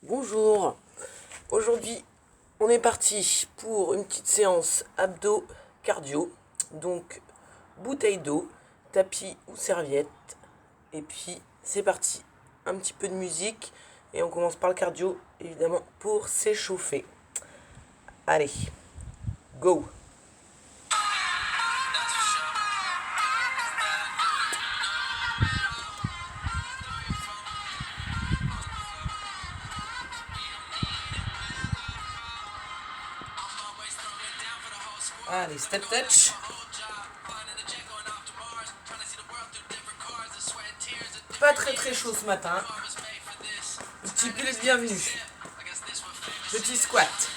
Bonjour, aujourd'hui on est parti pour une petite séance abdos cardio, donc bouteille d'eau, tapis ou serviette, et puis c'est parti, un petit peu de musique et on commence par le cardio évidemment pour s'échauffer. Allez, go! Allez, step touch. Pas très chaud ce matin. Le petit pull est bienvenu. Petit squat.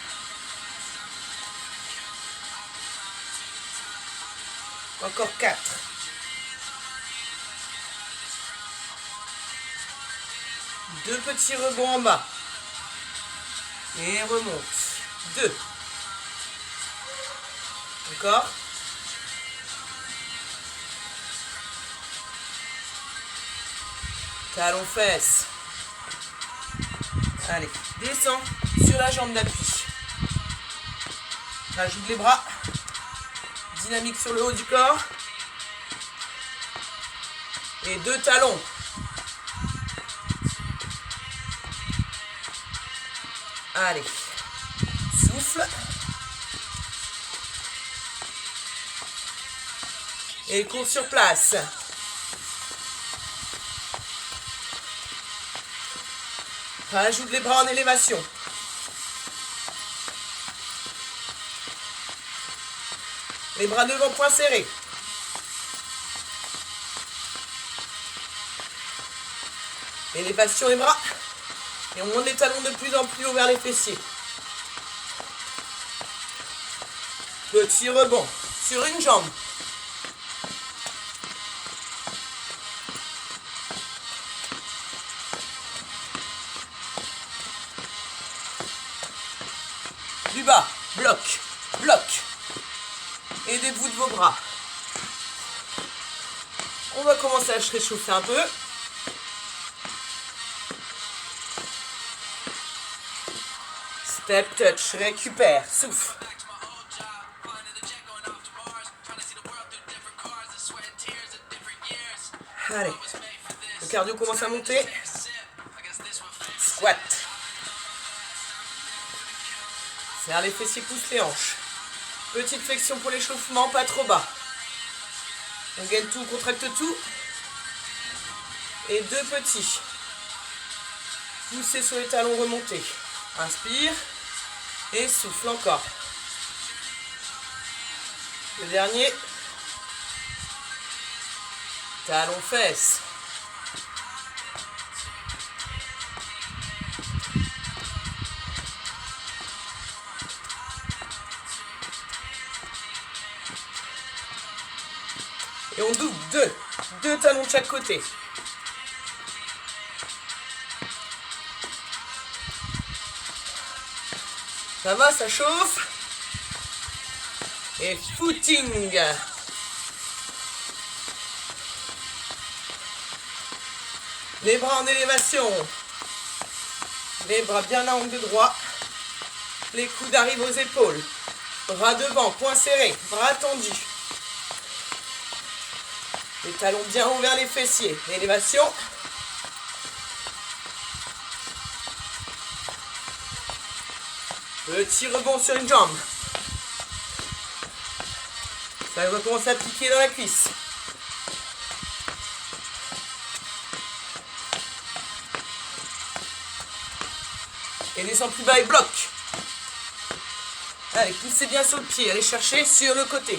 Encore 4. Deux petits rebonds en bas. Et remonte. 2. Encore. Talon fesses. Allez, descends sur la jambe d'appui. Rajoute les bras. Dynamique sur le haut du corps. Et 2 talons. Allez, souffle. Et cours sur place. Rajoute les bras en élévation. Les bras devant, poings serrés. Élévation des bras. Et on monte les talons de plus en plus haut vers les fessiers. Petit rebond sur une jambe. Du bas, bloc, bloc. Aidez-vous de vos bras. On va commencer à se réchauffer un peu. Step touch, récupère, souffle. Allez, le cardio commence à monter. Squat. Serre les fessiers, pousse les hanches. Petite flexion pour l'échauffement, pas trop bas. On gaine tout, on contracte tout. Et 2 petits. Poussez sur les talons remontés. Inspire. Et souffle encore. Le dernier. Talons fesses. Et on double 2. 2 talons de chaque côté. Ça va, ça chauffe. Et footing. Les bras en élévation. Les bras bien à angle droit. Les coudes arrivent aux épaules. Bras devant, poings serrés, bras tendus. Les talons bien hauts vers les fessiers. Élévation. Petit rebond sur une jambe. Ça va commencer à piquer dans la cuisse. Et descend plus bas et bloque. Allez, poussez bien sur le pied. Allez chercher sur le côté.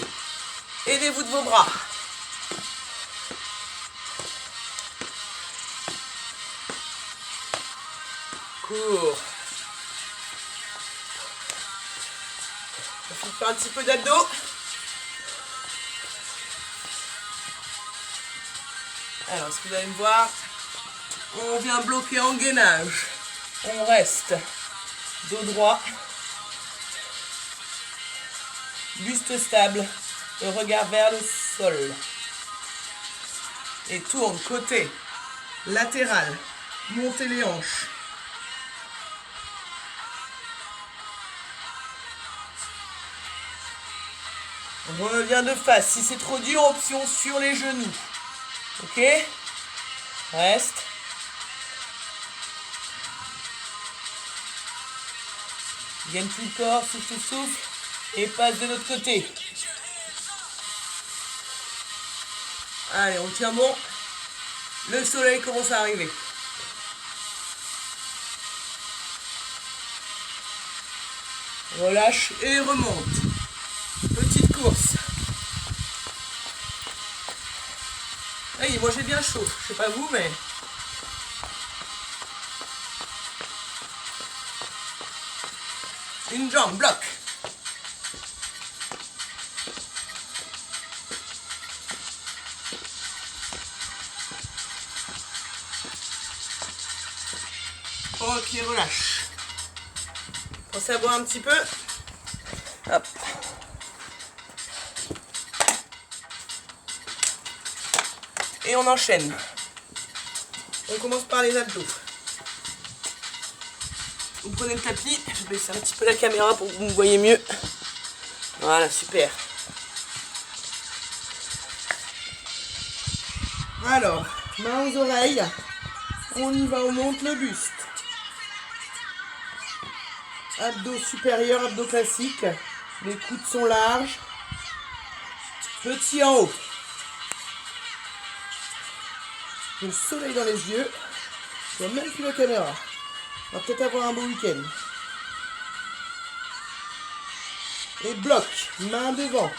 Aidez-vous de vos bras. Cours. On va faire un petit peu d'abdos. Alors, ce que vous allez me voir, on vient bloquer en gainage. On reste dos droit, buste stable, le regard vers le sol. Et tourne côté latéral, montez les hanches. On revient de face. Si c'est trop dur, option sur les genoux. Ok? Reste. Gagne tout le corps, souffle, souffle. Et passe de l'autre côté. Allez, on tient bon. Le soleil commence à arriver. Relâche et remonte. Petite course. Hey, moi j'ai bien chaud. Je sais pas vous, mais... Une jambe, bloc. Ok, relâche. Pensez à boire un petit peu. Hop. Et on enchaîne. On commence par les abdos. Vous prenez le tapis. Je vais baisser un petit peu la caméra pour que vous me voyez mieux. Voilà, super. Alors, main aux oreilles. On y va, on monte le buste. Abdos supérieurs, abdos classiques. Les coudes sont larges. Petit en haut. J'ai le soleil dans les yeux. Je vois même plus la caméra. On va peut-être avoir un beau week-end. Et bloc, main devant.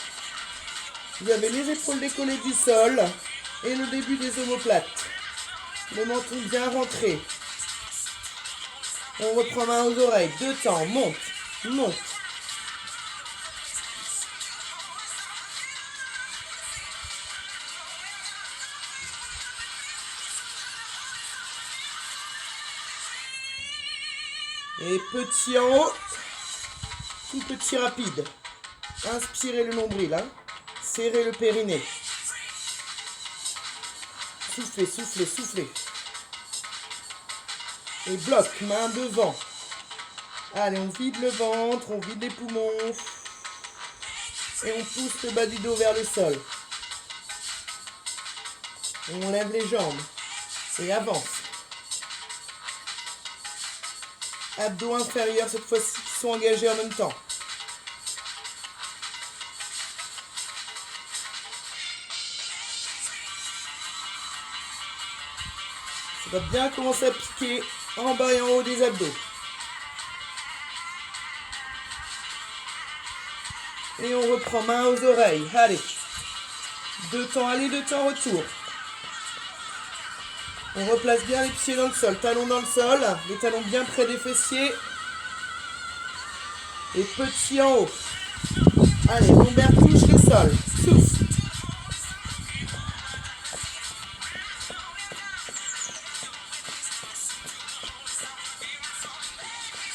Vous avez les épaules décollées du sol et le début des omoplates. Le menton bien rentré. On reprend main aux oreilles. 2 temps. Monte, monte. Et petit en haut. Tout petit rapide. Inspirez le nombril. Hein. Serrez le périnée. Soufflez, soufflez, soufflez. Et bloc, main devant. Allez, on vide le ventre, on vide les poumons. Et on pousse le bas du dos vers le sol. On lève les jambes. Et avance. Abdos inférieurs cette fois-ci qui sont engagés en même temps. Ça va bien commencer à piquer en bas et en haut des abdos. Et on reprend main aux oreilles. Allez. 2 temps aller, 2 temps retour. On replace bien les pieds dans le sol. Talons dans le sol. Les talons bien près des fessiers. Et petit en haut. Allez, lombaire touche le sol. Souffle.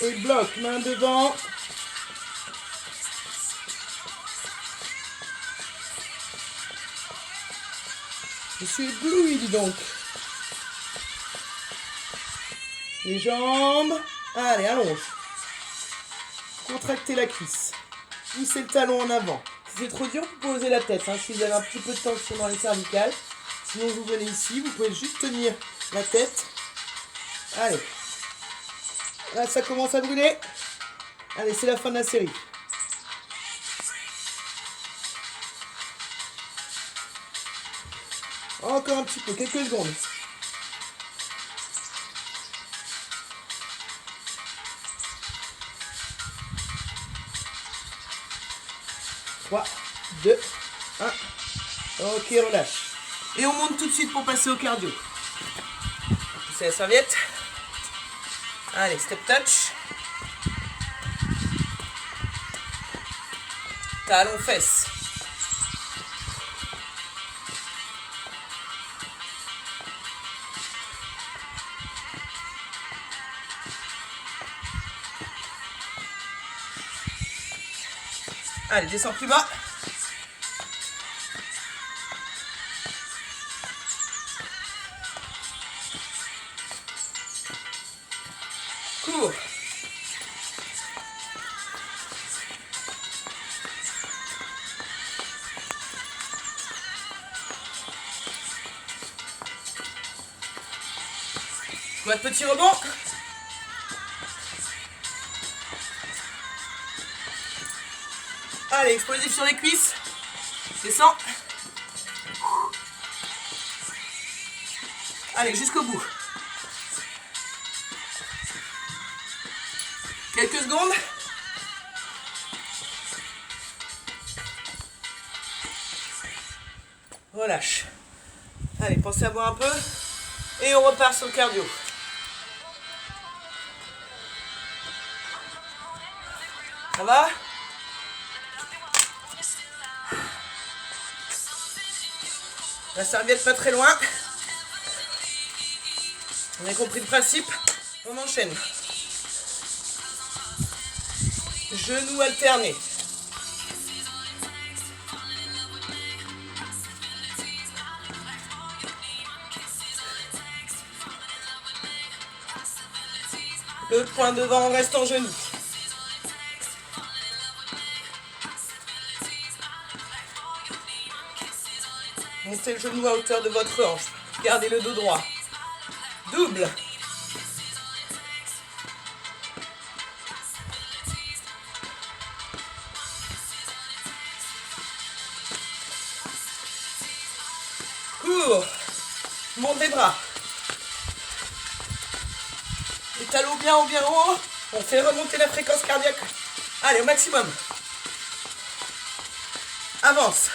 Et bloc, main devant. Je suis ébloui, dis donc. Les jambes. Allez, allonge. Contractez la cuisse. Poussez le talon en avant. Si c'est trop dur, vous pouvez poser la tête. Hein, si vous avez un petit peu de tension dans les cervicales. Sinon, vous venez ici. Vous pouvez juste tenir la tête. Allez. Là, ça commence à brûler. Allez, c'est la fin de la série. Encore un petit peu, quelques secondes. Trois, 2, 1. Ok, relâche. Et on monte tout de suite pour passer au cardio. Poussez la serviette. Allez, step touch. Talon fesse. Allez, descends plus bas. Cours. Votre petit rebond. Allez, explosif sur les cuisses. Descends. Allez, jusqu'au bout. Quelques secondes. Relâche. Allez, pensez à boire un peu. Et on repart sur le cardio. Ça va? La serviette pas très loin. On a compris le principe. On enchaîne. Genoux alternés. Le point devant reste en genou. Montez le genou à hauteur de votre hanche. Gardez le dos droit. Double. Cours. Monte les bras. Les talons bien haut. On fait remonter la fréquence cardiaque. Allez, au maximum. Avance.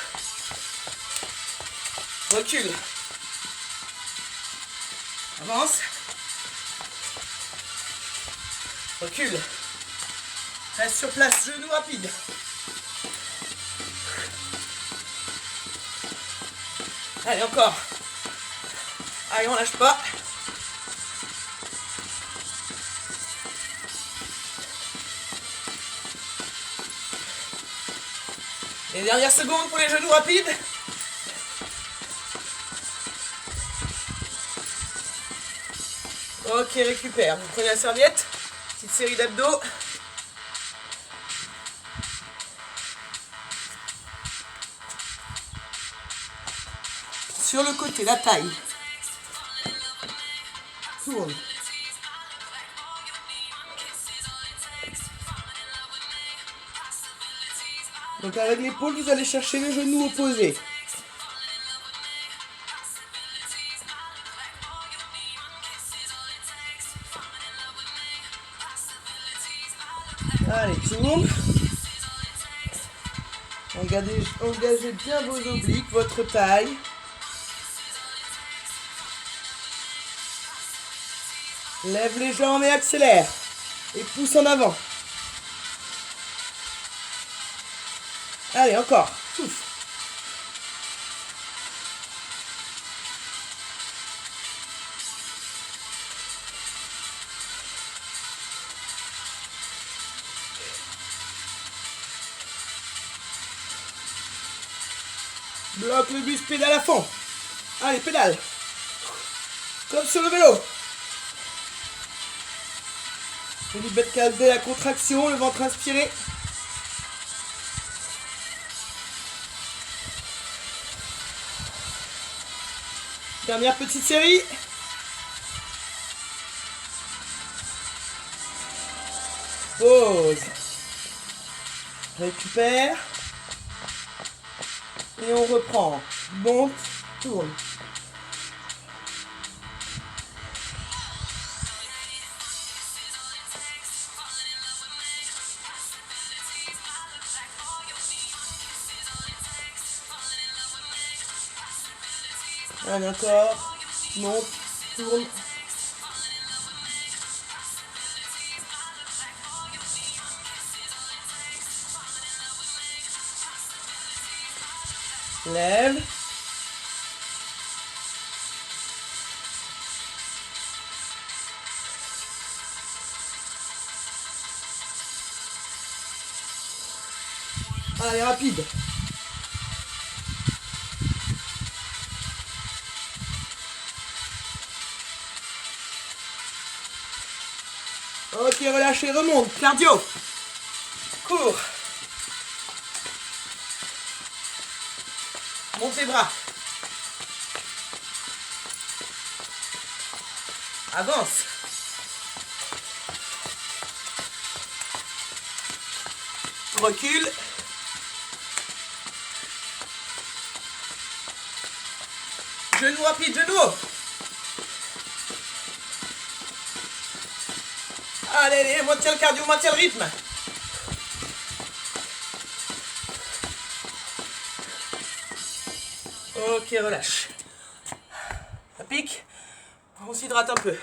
Recule. Avance. Recule. Reste sur place, genou rapide. Allez, encore. Allez, on lâche pas. Les dernières secondes pour les genoux rapides. Ok, récupère. Vous prenez la serviette. Petite série d'abdos. Sur le côté, la taille. Tourne. Donc avec l'épaule, vous allez chercher le genou opposé. Allez, tourne. Engagez bien vos obliques, votre taille. Lève les jambes et accélère. Et pousse en avant. Allez, encore. Souffle. Bloque le bus, pédale à fond. Allez, pédale. Comme sur le vélo. N'oubliez pas de la contraction, le ventre inspiré. Dernière petite série. Pause. Récupère. Et on reprend. Monte, tourne. Allez, encore. Monte, tourne. Lève. Allez, rapide. Ok, relâchez, remonte. Cardio. Cours. Monte les bras. Avance. Recule. Genou rapide, genou haut. Allez, allez, maintiens le cardio, maintiens le rythme. Ok, relâche. Ça pique. On s'hydrate un peu.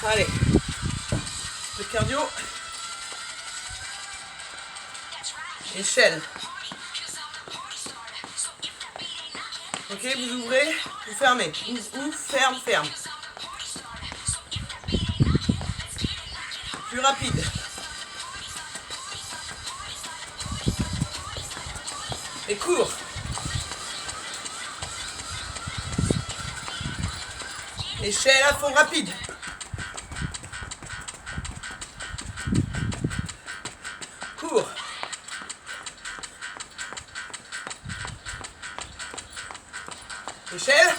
Allez. Le cardio. Échelle. Ok, vous ouvrez, vous fermez. Ouvre, ferme, ferme. Plus rapide. Et cours. Échelle à fond rapide. Cours. Échelle.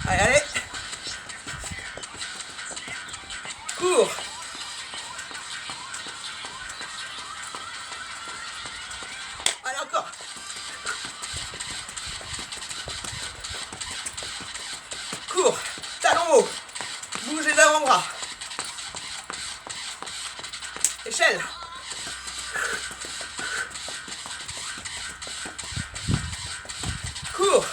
Allez, allez. Cours. Allez, encore. Cours. Talon haut. Bougez l'avant-bras. Échelle. Cours.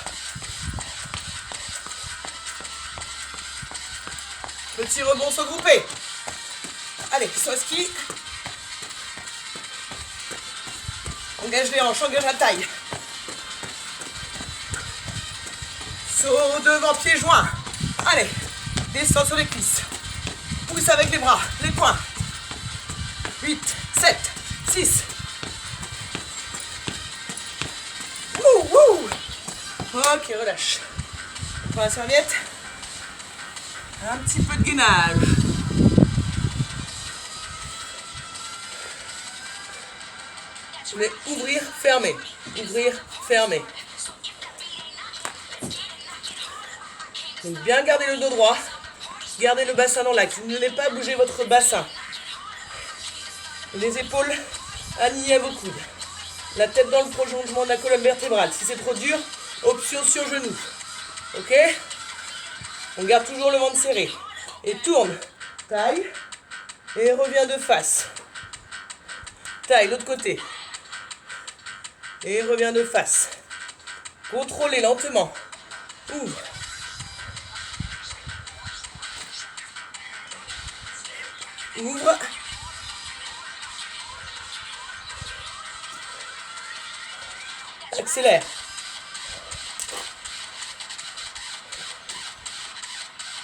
Petit rebond sans grouper. Allez, sur le ski. Engage les hanches, engage la taille. Saut devant, pieds joints. Allez, descends sur les cuisses. Pousse avec les bras, les poings. 8, 7, 6. Wouh, wouh. Ok, relâche. Prends la serviette. Un petit peu de gainage. Mais ouvrir, fermer. Ouvrir, fermer. Donc bien garder le dos droit. Gardez le bassin dans l'axe. Ne laissez pas bouger votre bassin. Les épaules alignées à vos coudes. La tête dans le prolongement de la colonne vertébrale. Si c'est trop dur, option sur genou. Ok? On garde toujours le ventre serré. Et tourne. Taille. Et reviens de face. Taille, l'autre côté. Et reviens de face. Contrôlez lentement. Ouvre. Ouvre. Accélère.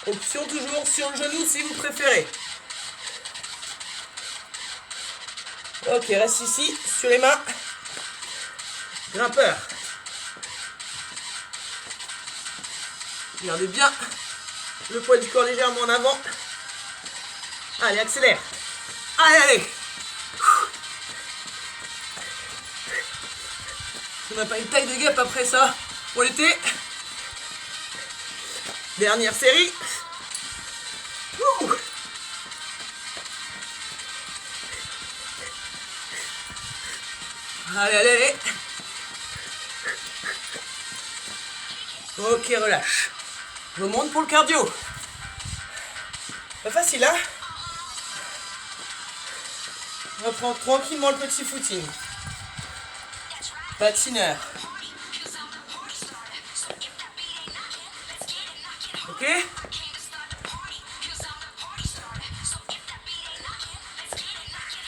Option toujours sur le genou si vous préférez. Ok, reste ici, sur les mains. Grimpeur. Gardez bien le poids du corps légèrement en avant. Allez, accélère. Allez, allez. On n'a pas une taille de guêpe après ça pour l'été. Dernière série. Ouh. Allez, allez, allez. Ok, relâche. Remonte pour le cardio. Pas facile, hein? On reprend tranquillement le petit footing. Patineur. Ok?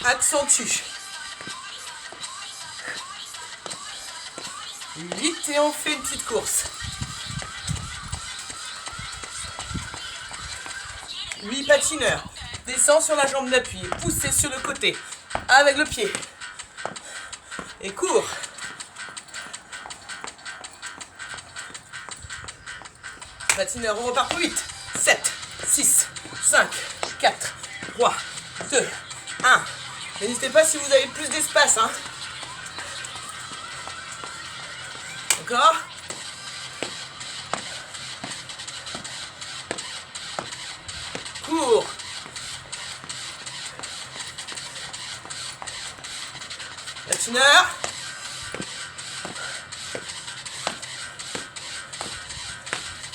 Accentue. 8 et on fait une petite course. 8 patineurs. Descends sur la jambe d'appui. Poussez sur le côté. Avec le pied. Et cours. Patineur, on repart pour 8, 7, 6, 5, 4, 3, 2, 1. N'hésitez pas si vous avez plus d'espace, hein. D'accord? Cours. Reste 1 heure.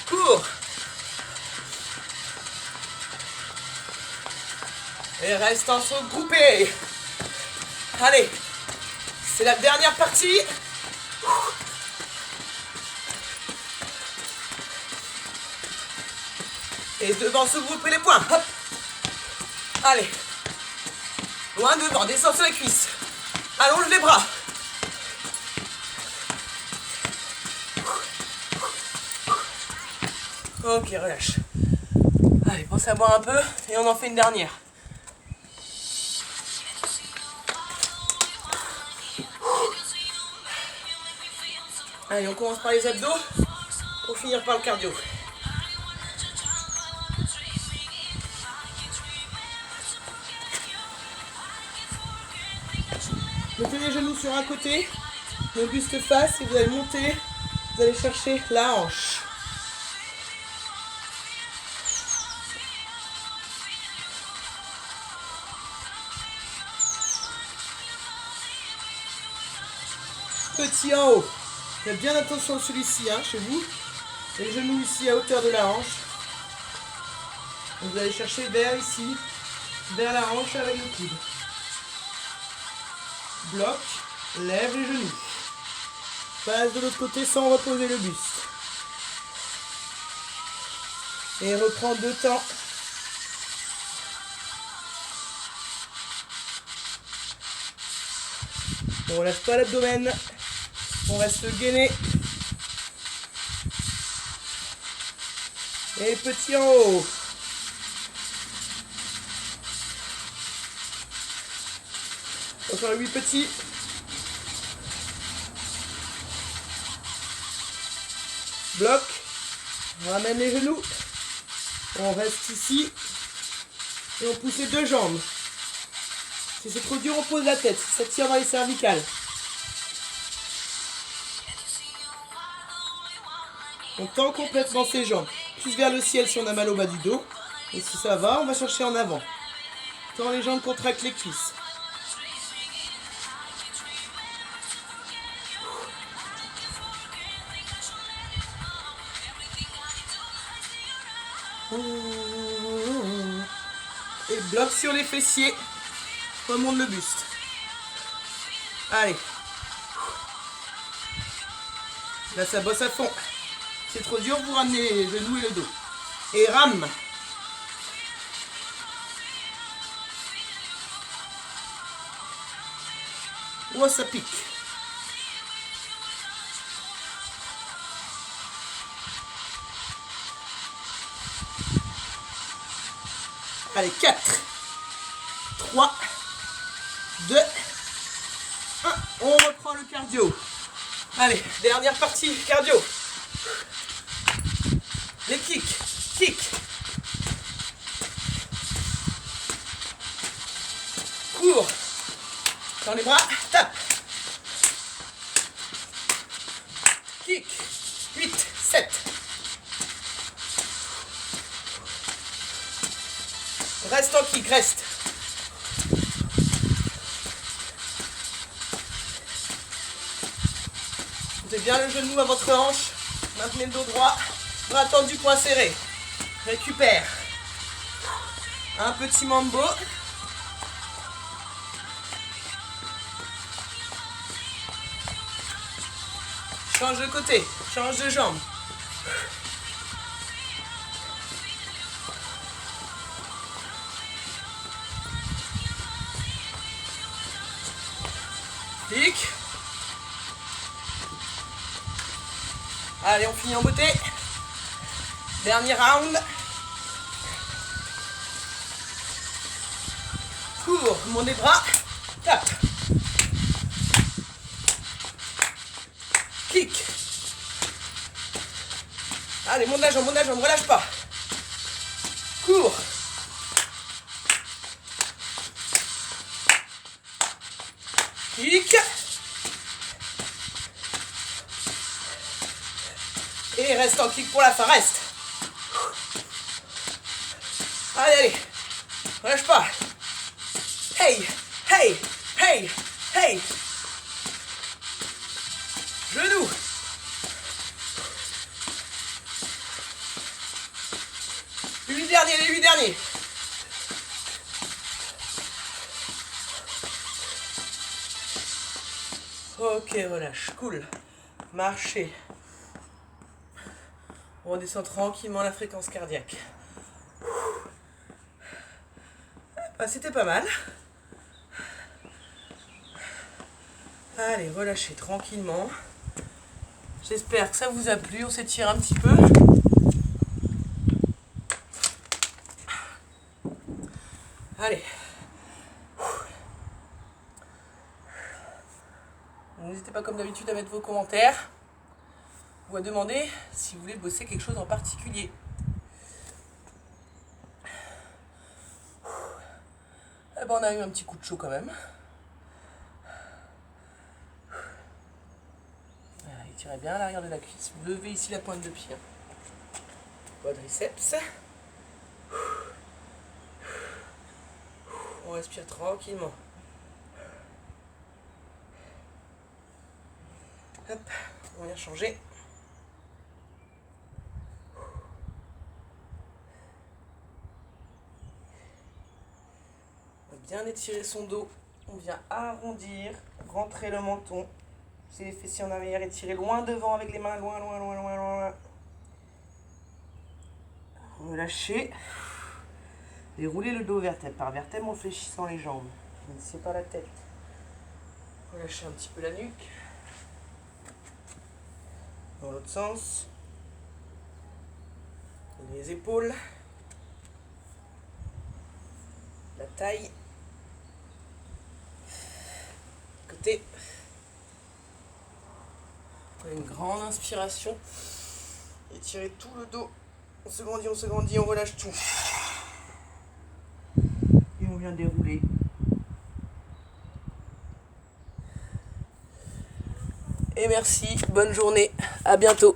Cours. Et reste en saut groupé. Allez, c'est la dernière partie. Et devant se grouper les poings. Hop. Allez. Loin devant, descends sur les cuisses. Allonge les bras. Ok, relâche. Allez, pense à boire un peu et on en fait une dernière. Allez, on commence par les abdos pour finir par le cardio. Mettez les genoux sur un côté, le buste face et vous allez monter, vous allez chercher la hanche. Petit en haut. Faites bien attention celui-ci, hein, chez vous. Les genoux ici à hauteur de la hanche. Vous allez chercher vers ici, vers la hanche avec le coude. Bloc, lève les genoux. Passe de l'autre côté sans reposer le buste. Et reprends 2 temps. On relâche pas l'abdomen. On reste gainé. Et petit en haut. On va faire 8 petits. Bloc. On ramène les genoux. On reste ici. Et on pousse les 2 jambes. Si c'est trop dur, on pose la tête. Ça tire dans les cervicales. On tend complètement ses jambes. Plus vers le ciel si on a mal au bas du dos. Et si ça va, on va chercher en avant. Tend les jambes, contracte les cuisses. Et bloc sur les fessiers. Remonte le buste. Allez. Là, ça bosse à fond. C'est trop dur, vous ramenez les genoux et le dos. Et rame. Oh, ça pique. Allez, 4, 3, 2, 1. On reprend le cardio. Allez, dernière partie, cardio. Les kicks, cours, dans les bras, tape, kick, 8, 7, reste en kick, reste, mettez bien le genou à votre hanche, maintenez le dos droit, bras tendus, poing serré. Récupère. Un petit mambo. Change de côté, change de jambe. Pique. Allez, on finit en beauté. Dernier round. Cours, monte les bras. Tape. Kick. Allez, monte la jambe, relâche pas. Cours. Et reste en kick pour la fin, reste. Allez, allez. Relâche pas. Hey, hey, hey, hey. Genou. Les 8 derniers, les 8 derniers. Ok, relâche, cool. Marchez. On redescend tranquillement la fréquence cardiaque. Ah, c'était pas mal. Allez, relâchez tranquillement. J'espère que ça vous a plu. On s'étire un petit peu. Allez. N'hésitez pas comme d'habitude à mettre vos commentaires ou à demander si vous voulez bosser quelque chose en particulier. Eh ben, on a eu un petit coup de chaud quand même. Étirez bien à l'arrière de la cuisse. Vous levez ici la pointe de pied. Quadriceps. On respire tranquillement. Hop, on vient changer. On va bien étirer son dos. On vient arrondir, rentrer le menton. Pousser les fessiers en arrière, étirer loin devant avec les mains, loin, loin, loin, loin, loin. Relâchez. Et roulez le dos vertèbre par vertèbre en fléchissant les jambes. Ne laissez pas la tête. Relâchez un petit peu la nuque. Dans l'autre sens. Les épaules. La taille. Côté. Prenez une grande inspiration. Étirez tout le dos. On se grandit, on relâche tout. Et on vient dérouler. Et merci, bonne journée, à bientôt.